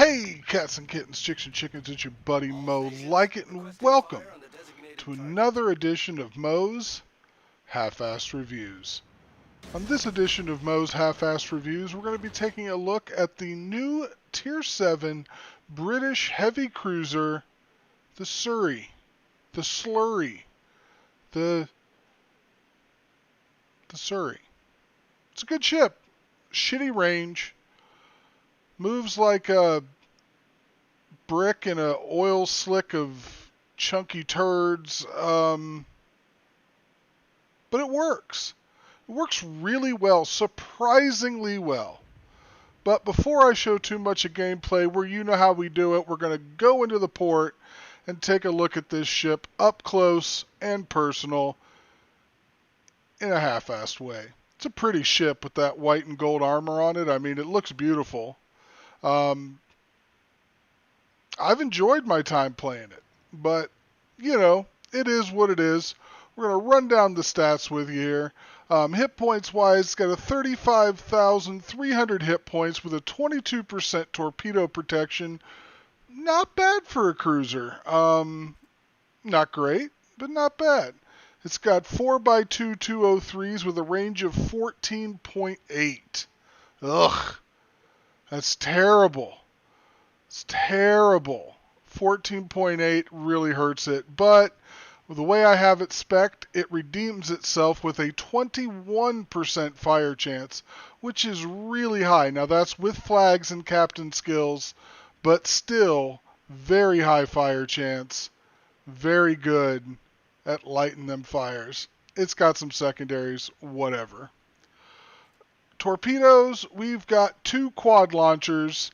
Hey, cats and kittens, chicks and chickens, it's your buddy Mo Lykit, and welcome to another edition of Mo's Half-Assed Reviews. On this edition of Mo's Half-Assed Reviews, we're going to be taking a look at the new Tier 7 British heavy cruiser, the Surrey, the Slurry, the Surrey. It's a good ship, shitty range, moves like a brick in a oil slick of chunky turds, but it works. It works really well, surprisingly well. But before I show too much of gameplay, where you know how we do it, we're going to go into the port and take a look at this ship up close and personal in a half-assed way. It's a pretty ship with that white and gold armor on it. I mean, it looks beautiful. I've enjoyed my time playing it, but, you know, it is what it is. We're going to run down the stats with you here. Hit points wise, it's got a 35,300 hit points with a 22% torpedo protection. Not bad for a cruiser. Not great, but not bad. It's got 4x2 203s with a range of 14.8. Ugh, that's terrible. It's terrible. 14.8 really hurts it, but the way I have it spec'd, it redeems itself with a 21% fire chance, which is really high. Now that's with flags and captain skills, but still very high fire chance. Very good at lighting them fires. It's got some secondaries, whatever. Torpedoes, we've got 2 quad launchers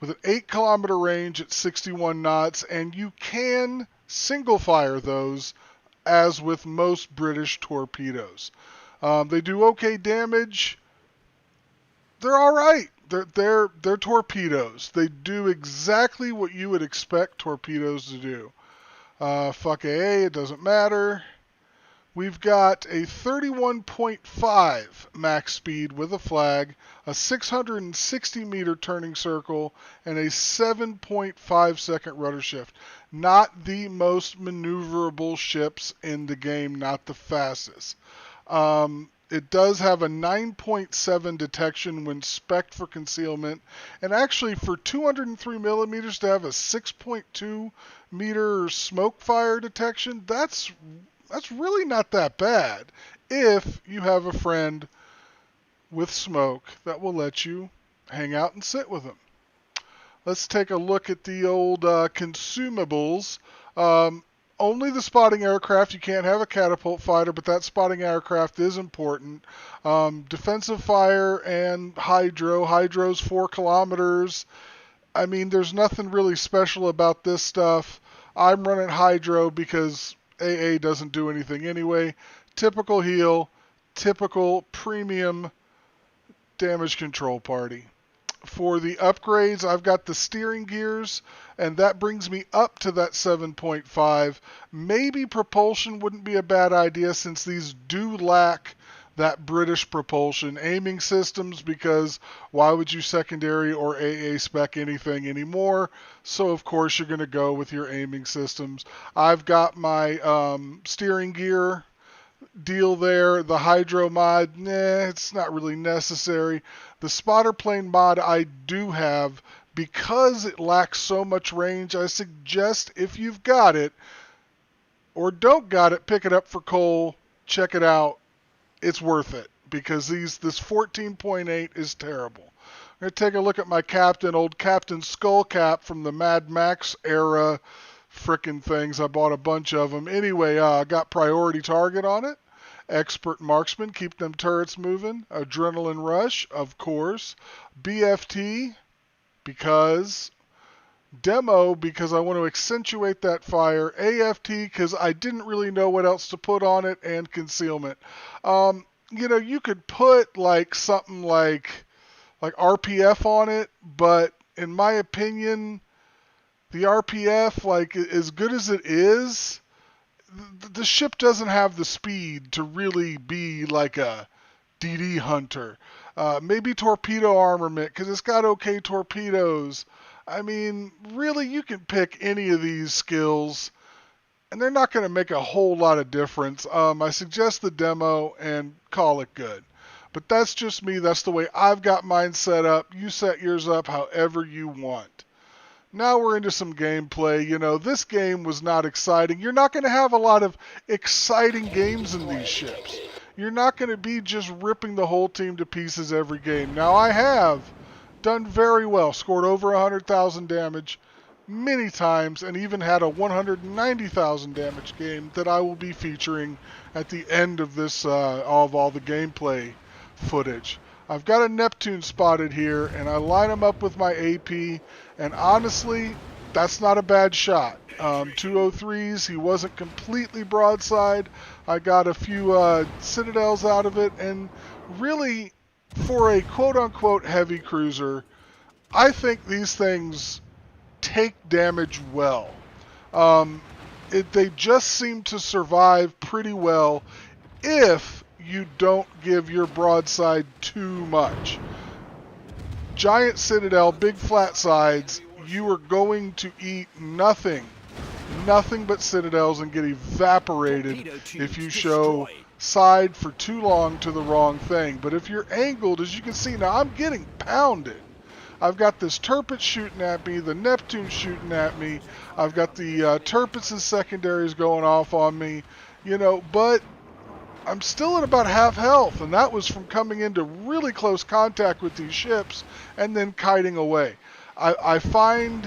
with an 8-kilometer range at 61 knots, and you can single fire those as with most British torpedoes. They do okay damage. They're all right. They're torpedoes. They do exactly what you would expect torpedoes to do. Fuck AA, it doesn't matter. We've got a 31.5 max speed with a flag, a 660 meter turning circle, and a 7.5 second rudder shift. Not the most maneuverable ships in the game, not the fastest. It does have a 9.7 detection when spec'd for concealment, and actually for 203 millimeters to have a 6.2 meter smoke fire detection, that's really not that bad if you have a friend with smoke that will let you hang out and sit with them. Let's take a look at the old consumables. Only the spotting aircraft. You can't have a catapult fighter, but that spotting aircraft is important. Defensive fire and hydro. Hydro's 4 kilometers. I mean, there's nothing really special about this stuff. I'm running hydro because AA doesn't do anything anyway. Typical heal, typical premium damage control party. For the upgrades, I've got the steering gears, and that brings me up to that 7.5. Maybe propulsion wouldn't be a bad idea since these do lack that British propulsion. Aiming systems, because why would you secondary or AA spec anything anymore? So of course you're going to go with your aiming systems. I've got my steering gear deal there. The hydro mod, it's not really necessary. The spotter plane mod I do have. Because it lacks so much range, I suggest if you've got it or don't got it, pick it up for coal, check it out. It's worth it because this 14.8 is terrible. I'm going to take a look at my captain, old Captain Skullcap from the Mad Max era frickin' things. I bought a bunch of them. Anyway, I got priority target on it. Expert marksman, keep them turrets moving. Adrenaline rush, of course. BFT, because demo, because I want to accentuate that fire. AFT, because I didn't really know what else to put on it, and concealment. You know, you could put like something like RPF on it, but in my opinion, the RPF, like as good as it is, the ship doesn't have the speed to really be like a DD hunter. Maybe torpedo armament, because it's got okay torpedoes. I mean, really, you can pick any of these skills, and they're not going to make a whole lot of difference. I suggest the demo and call it good. But that's just me. That's the way I've got mine set up. You set yours up however you want. Now we're into some gameplay. You know, this game was not exciting. You're not going to have a lot of exciting games in these ships. You're not going to be just ripping the whole team to pieces every game. Now, I have done very well, scored over 100,000 damage many times, and even had a 190,000 damage game that I will be featuring at the end of this, of all the gameplay footage. I've got a Neptune spotted here, and I line him up with my AP, and honestly, that's not a bad shot. 203s, he wasn't completely broadside. I got a few citadels out of it, and really, for a quote-unquote heavy cruiser, I think these things take damage well. They just seem to survive pretty well if you don't give your broadside too much. Giant citadel, big flat sides, you are going to eat nothing but citadels and get evaporated if you show side for too long to the wrong thing. But if you're angled, as you can see now, I'm getting pounded. I've got this Turpitz shooting at me, the Neptune shooting at me. I've got the Turpitz and secondaries going off on me, you know, but I'm still at about half health, and that was from coming into really close contact with these ships and then kiting away. I find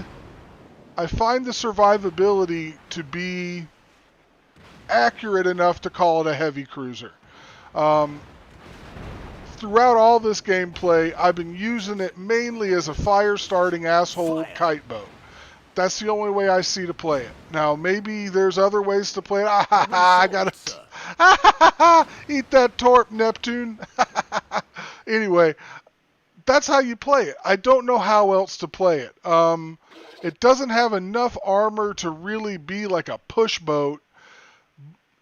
the survivability to be accurate enough to call it a heavy cruiser. Throughout all this gameplay, I've been using it mainly as a fire-starting asshole kite boat. That's the only way I see to play it. Now, maybe there's other ways to play it. I got to eat that torp, Neptune. Anyway, that's how you play it. I don't know how else to play it. It doesn't have enough armor to really be like a push boat.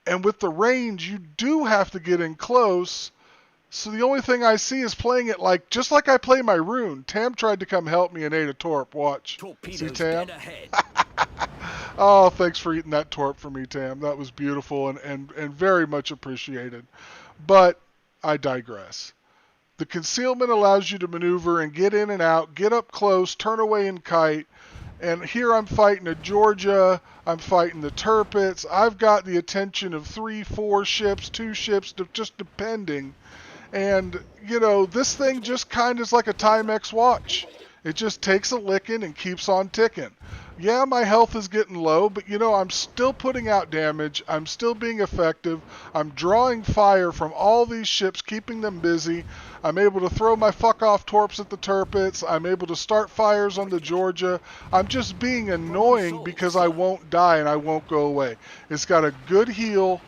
And with the range, you do have to get in close. So the only thing I see is playing it like, just like I play my rune. Tam tried to come help me and ate a torp. Watch. See, Tam? Oh, thanks for eating that torp for me, Tam. That was beautiful and very much appreciated. But I digress. The concealment allows you to maneuver and get in and out, get up close, turn away and kite. And here I'm fighting a Georgia, I'm fighting the Turpitz. I've got the attention of 3, 4 ships, 2 ships, just depending. And, you know, this thing just kind of is like a Timex watch. It just takes a licking and keeps on ticking. Yeah, my health is getting low, but, you know, I'm still putting out damage. I'm still being effective. I'm drawing fire from all these ships, keeping them busy. I'm able to throw my fuck-off torps at the Turpitz. I'm able to start fires on the Georgia. I'm just being annoying because I won't die and I won't go away. It's got a good heal,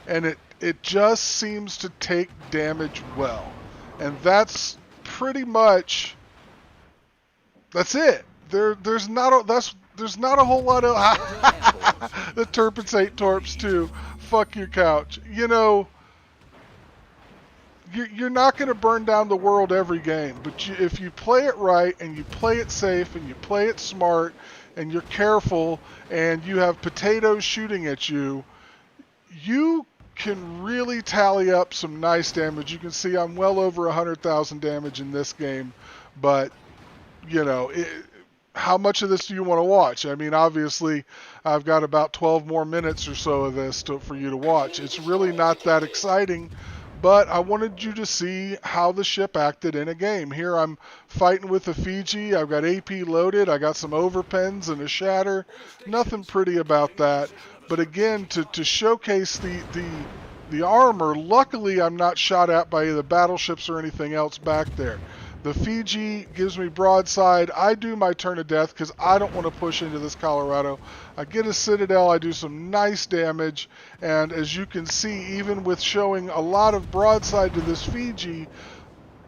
and it just seems to take damage well. And that's pretty much... that's it. There's not a whole lot of... the Turpitz ate torps too. Fuck your couch. You know, you're not going to burn down the world every game, but if you play it right and you play it safe and you play it smart and you're careful and you have potatoes shooting at you, you can really tally up some nice damage. You can see I'm well over 100,000 damage in this game, but, you know, how much of this do you want to watch? I mean, obviously, I've got about 12 more minutes or so of this for you to watch. It's really not that exciting, but I wanted you to see how the ship acted in a game. Here I'm fighting with a Fiji. I've got AP loaded. I got some overpens and a shatter. Nothing pretty about that. But again, to showcase the armor, luckily I'm not shot at by the battleships or anything else back there. The Fiji gives me broadside. I do my turn of death because I don't want to push into this Colorado. I get a Citadel. I do some nice damage. And as you can see, even with showing a lot of broadside to this Fiji,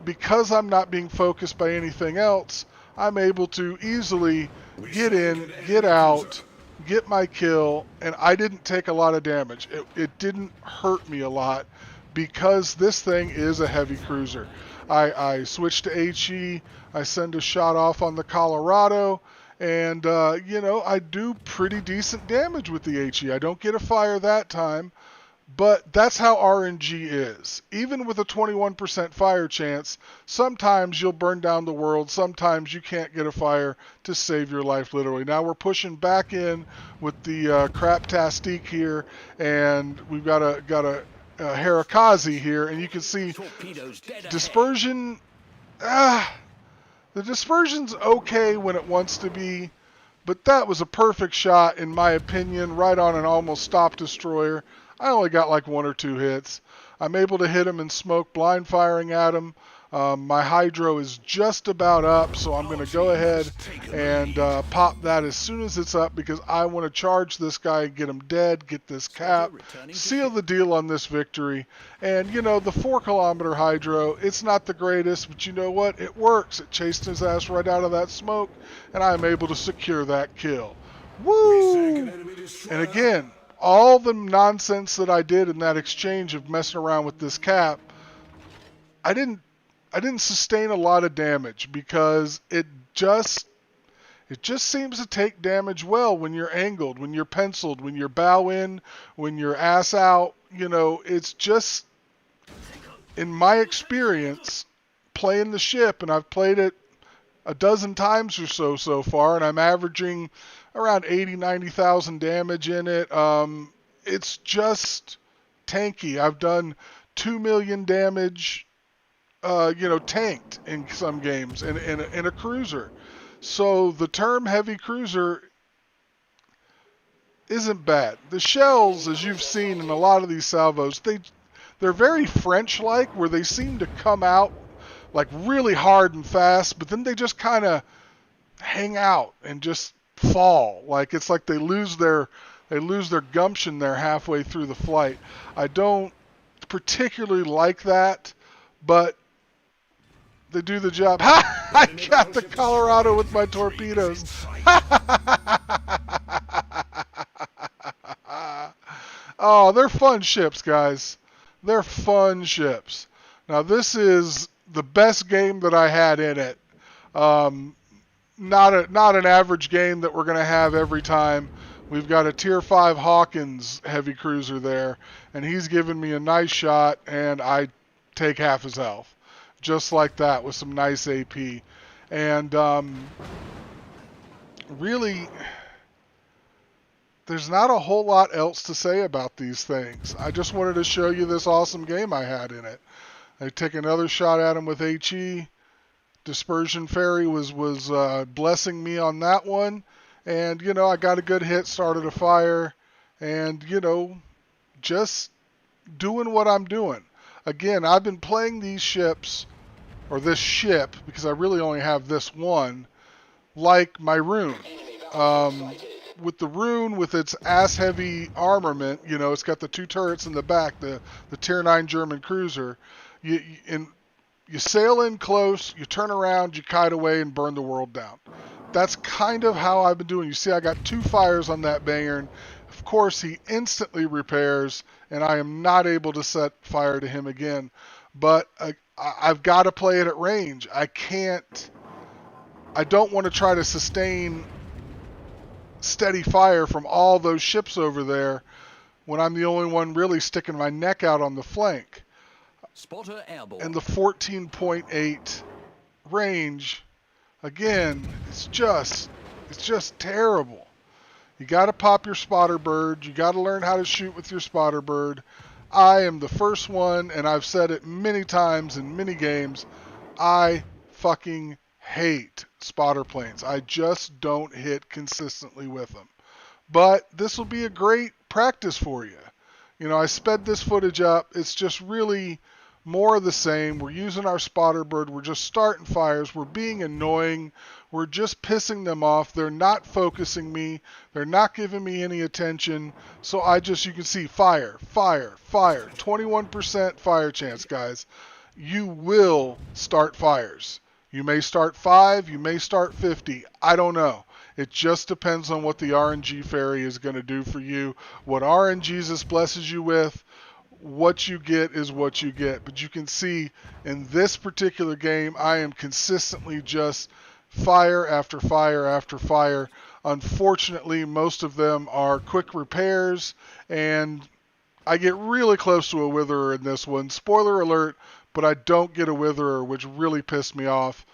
because I'm not being focused by anything else, I'm able to easily get in, get out, get my kill, and I didn't take a lot of damage. It didn't hurt me a lot because this thing is a heavy cruiser. I switch to HE, I send a shot off on the Colorado, And, you know, I do pretty decent damage with the HE. I don't get a fire that time, but that's how RNG is. Even with a 21% fire chance, sometimes you'll burn down the world. Sometimes you can't get a fire to save your life, literally. Now we're pushing back in with the crap-tastique here, and we've got a Harakazi here, and you can see dispersion. The dispersion's okay when it wants to be, but that was a perfect shot, in my opinion, right on an almost stop destroyer. I only got like 1 or 2 hits. I'm able to hit him in smoke, blind firing at him. My hydro is just about up, so I'm going to go ahead and pop that as soon as it's up, because I want to charge this guy, get him dead, get this cap, seal the deal on this victory. And, you know, the 4-kilometer hydro, it's not the greatest, but you know what? It works. It chased his ass right out of that smoke, and I'm able to secure that kill. Woo! And again, all the nonsense that I did in that exchange of messing around with this cap, I didn't sustain a lot of damage, because it just seems to take damage well when you're angled, when you're penciled, when you're bow in, when you're ass out. You know, it's just, in my experience, playing the ship, and I've played it a dozen times or so far, and I'm averaging around 90,000 damage in it. It's just tanky. I've done 2 million damage, you know, tanked in some games in a cruiser. So the term heavy cruiser isn't bad. The shells, as you've seen in a lot of these salvos, they're very French-like, where they seem to come out like really hard and fast, but then they just kind of hang out and just fall. Like it's like they lose their gumption there halfway through the flight. I don't particularly like that, but they do the job. Ha! I got the Colorado with my torpedoes. Oh, they're fun ships, guys. They're fun ships. Now, this is the best game that I had in it. Not an average game that we're going to have every time. We've got a Tier 5 Hawkins heavy cruiser there, and he's giving me a nice shot, and I take half his health. Just like that, with some nice AP. And really, there's not a whole lot else to say about these things. I just wanted to show you this awesome game I had in it. I take another shot at him with HE. Dispersion Fairy was blessing me on that one. And, you know, I got a good hit, started a fire, and, you know, just doing what I'm doing. Again, I've been playing these ships, or this ship, because I really only have this one, like my Rune. With the Rune, with its ass-heavy armament, you know, it's got the 2 turrets in the back, the Tier 9 German cruiser. You sail in close, you turn around, you kite away, and burn the world down. That's kind of how I've been doing. You see, I got 2 fires on that Bayern. Of course, he instantly repairs, and I am not able to set fire to him again. But I've got to play it at range. I don't want to try to sustain steady fire from all those ships over there when I'm the only one really sticking my neck out on the flank. Spotter airborne. And the 14.8 range, again, it's just terrible. You got to pop your spotter bird. You got to learn how to shoot with your spotter bird. I am the first one, and I've said it many times in many games, I fucking hate spotter planes. I just don't hit consistently with them. But this will be a great practice for you. You know, I sped this footage up. It's just really more of the same. We're using our spotter bird. We're just starting fires. We're being annoying. We're just pissing them off. They're not focusing me. They're not giving me any attention. So you can see fire, fire, fire. 21% fire chance, guys. You will start fires. You may start 5, you may start 50. I don't know. It just depends on what the RNG fairy is going to do for you. What RNGesus blesses you with, what you get is what you get. But you can see in this particular game, I am consistently just fire after fire after fire. Unfortunately, most of them are quick repairs, and I get really close to a witherer in this one. Spoiler alert, but I don't get a witherer, which really pissed me off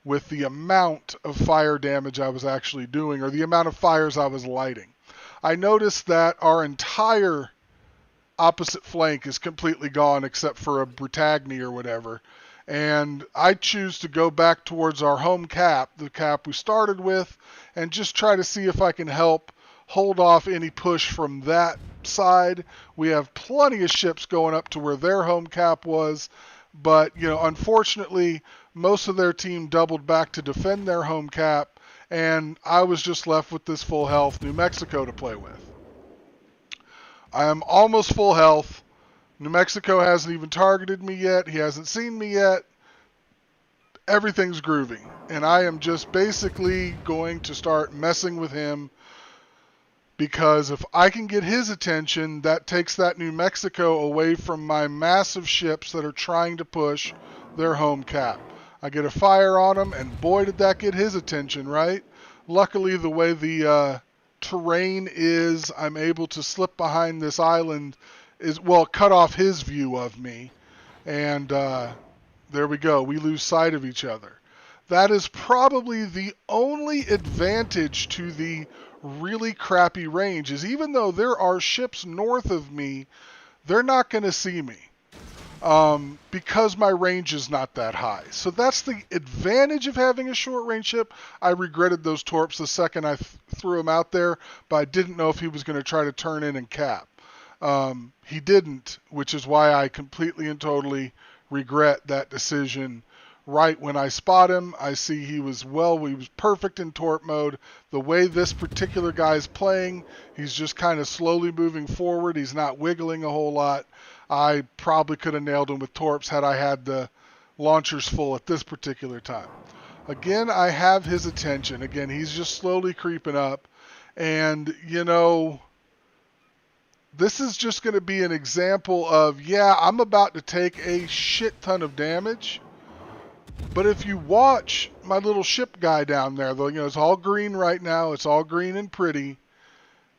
with the amount of fire damage I was actually doing, or the amount of fires I was lighting. I noticed that our entire opposite flank is completely gone except for a Brittagny or whatever. And I choose to go back towards our home cap, the cap we started with, and just try to see if I can help hold off any push from that side. We have plenty of ships going up to where their home cap was, but unfortunately, most of their team doubled back to defend their home cap, and I was just left with this full health New Mexico to play with. I am almost full health. New Mexico hasn't even targeted me yet. He hasn't seen me yet. Everything's grooving. And I am just basically going to start messing with him, because if I can get his attention, that takes that New Mexico away from my massive ships that are trying to push their home cap. I get a fire on him, and boy did that get his attention, right? Luckily, the way the terrain is, I'm able to slip behind this island, cut off his view of me, and there we go. We lose sight of each other. That is probably the only advantage to the really crappy range, is even though there are ships north of me, they're not going to see me because my range is not that high. So that's the advantage of having a short range ship. I regretted those torps the second I threw him out there, but I didn't know if he was going to try to turn in and cap. He didn't, which is why I completely and totally regret that decision. Right when I spot him, I see he was perfect in torp mode. The way this particular guy's playing, he's just kind of slowly moving forward. He's not wiggling a whole lot. I probably could have nailed him with torps had I had the launchers full at this particular time. Again, I have his attention. Again, he's just slowly creeping up. And, this is just going to be an example of, I'm about to take a shit ton of damage. But if you watch my little ship guy down there, though, it's all green right now. It's all green and pretty.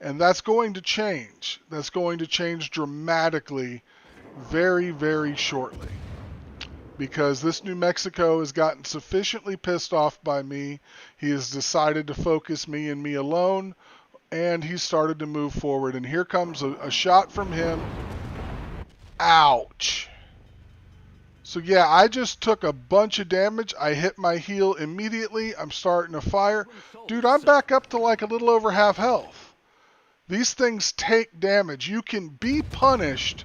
And that's going to change. That's going to change dramatically very, very shortly. Because this New Mexico has gotten sufficiently pissed off by me. He has decided to focus me and me alone. And he started to move forward. And here comes a shot from him. Ouch. So I just took a bunch of damage. I hit my heel immediately. I'm starting to fire. Dude, I'm back up to like a little over half health. These things take damage. You can be punished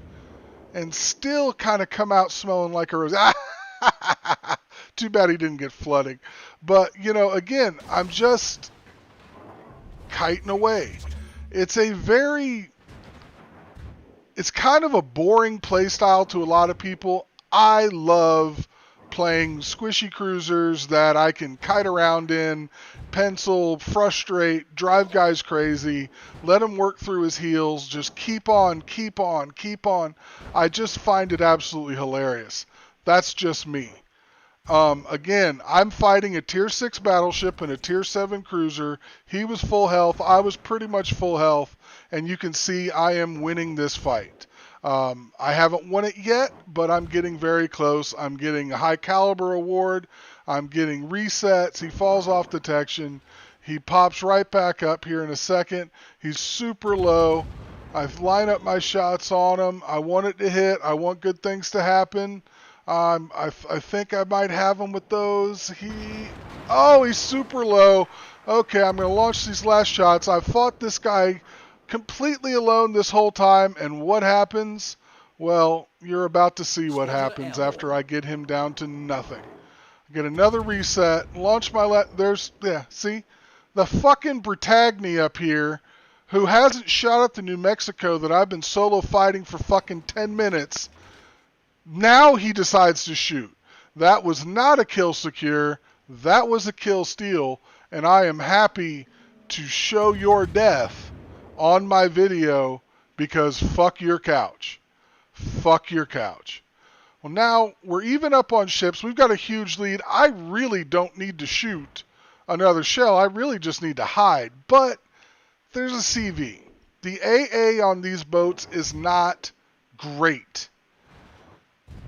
and still kind of come out smelling like a rose. Too bad he didn't get flooding. But, again, I'm just kiting away. It's kind of a boring play style to a lot of people. I love playing squishy cruisers that I can kite around in, pencil, frustrate, drive guys crazy, let him work through his heels, just keep on, keep on, keep on. I just find it absolutely hilarious. That's just me. Again, I'm fighting a tier 6 battleship and a tier 7 cruiser. He was full health. I was pretty much full health. And you can see I am winning this fight. I haven't won it yet, but I'm getting very close. I'm getting a high caliber award. I'm getting resets. He falls off detection. He pops right back up here in a second. He's super low. I line up my shots on him. I want it to hit. I want good things to happen. I think I might have him with those. He's super low. Okay, I'm going to launch these last shots. I've fought this guy completely alone this whole time, and what happens? Well, you're about to see what happens after I get him down to nothing. I get another reset, launch my see? The fucking Brittagny up here, who hasn't shot at the New Mexico that I've been solo fighting for fucking 10 minutes, now he decides to shoot. That was not a kill secure, that was a kill steal, and I am happy to show your death on my video, because fuck your couch. Fuck your couch. Well, now we're even up on ships. We've got a huge lead. I really don't need to shoot another shell, I really just need to hide. But there's a CV. The AA on these boats is not great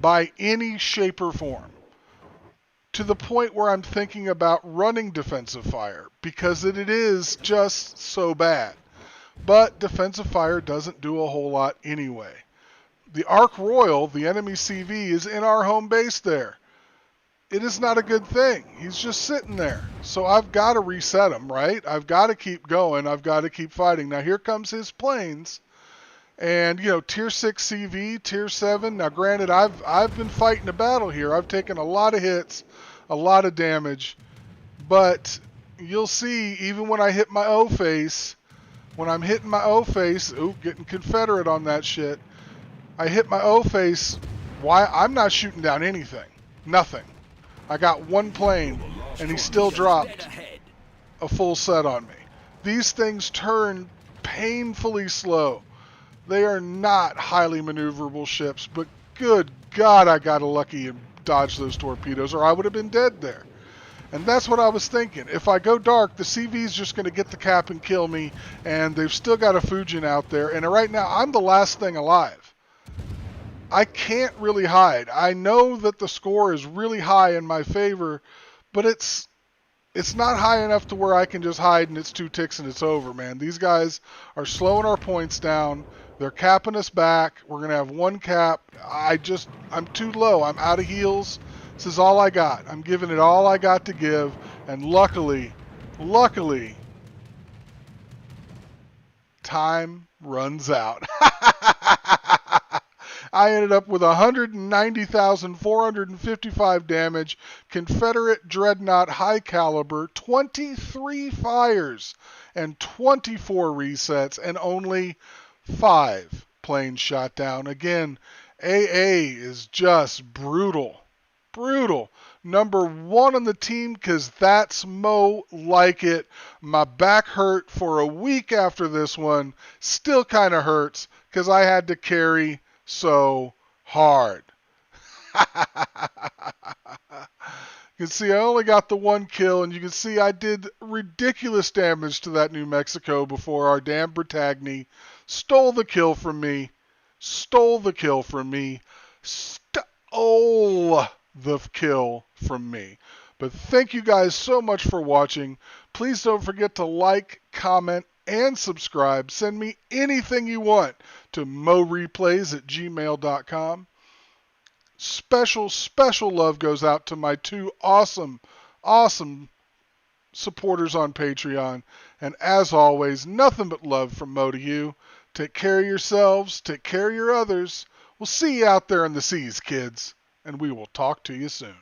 by any shape or form, to the point where I'm thinking about running defensive fire because it is just so bad. But defensive fire doesn't do a whole lot anyway. The Ark Royal, the enemy CV, is in our home base there. It is not a good thing. He's just sitting there. So I've got to reset him, right? I've got to keep going. I've got to keep fighting. Now here comes his planes. And, tier 6 CV, tier 7. Now granted, I've been fighting a battle here. I've taken a lot of hits, a lot of damage. But you'll see, even when I hit my O-face, when I'm hitting my O-face, getting Confederate on that shit, I hit my O-face, why? I'm not shooting down anything. Nothing. I got one plane, and he still dropped a full set on me. These things turn painfully slow. They are not highly maneuverable ships, but good God, I got lucky and dodged those torpedoes, or I would have been dead there. And that's what I was thinking. If I go dark, the CV's just going to get the cap and kill me, and they've still got a Fujin out there, and right now I'm the last thing alive. I can't really hide. I know that the score is really high in my favor, but it's not high enough to where I can just hide and it's 2 ticks and it's over, man. These guys are slowing our points down. They're capping us back. We're going to have 1 cap. I'm too low. I'm out of heals. This is all I got. I'm giving it all I got to give, and luckily, time runs out. I ended up with 190,455 damage, Confederate Dreadnought high caliber, 23 fires, and 24 resets, and only 5 planes shot down. Again, AA is just brutal. Brutal. Number 1 on the team, because that's Mo Lykit. My back hurt for a week after this one. Still kind of hurts, because I had to carry so hard. You can see I only got the 1 kill, and you can see I did ridiculous damage to that New Mexico before our damn Brittagny stole the kill from me. Stole the kill from me. But thank you guys so much for watching. Please don't forget to like, comment, and subscribe. Send me anything you want to moreplays@gmail.com. Special love goes out to my 2 awesome supporters on Patreon. And as always, nothing but love from Mo to you. Take care of yourselves. Take care of your others. We'll see you out there in the seas, kids. And we will talk to you soon.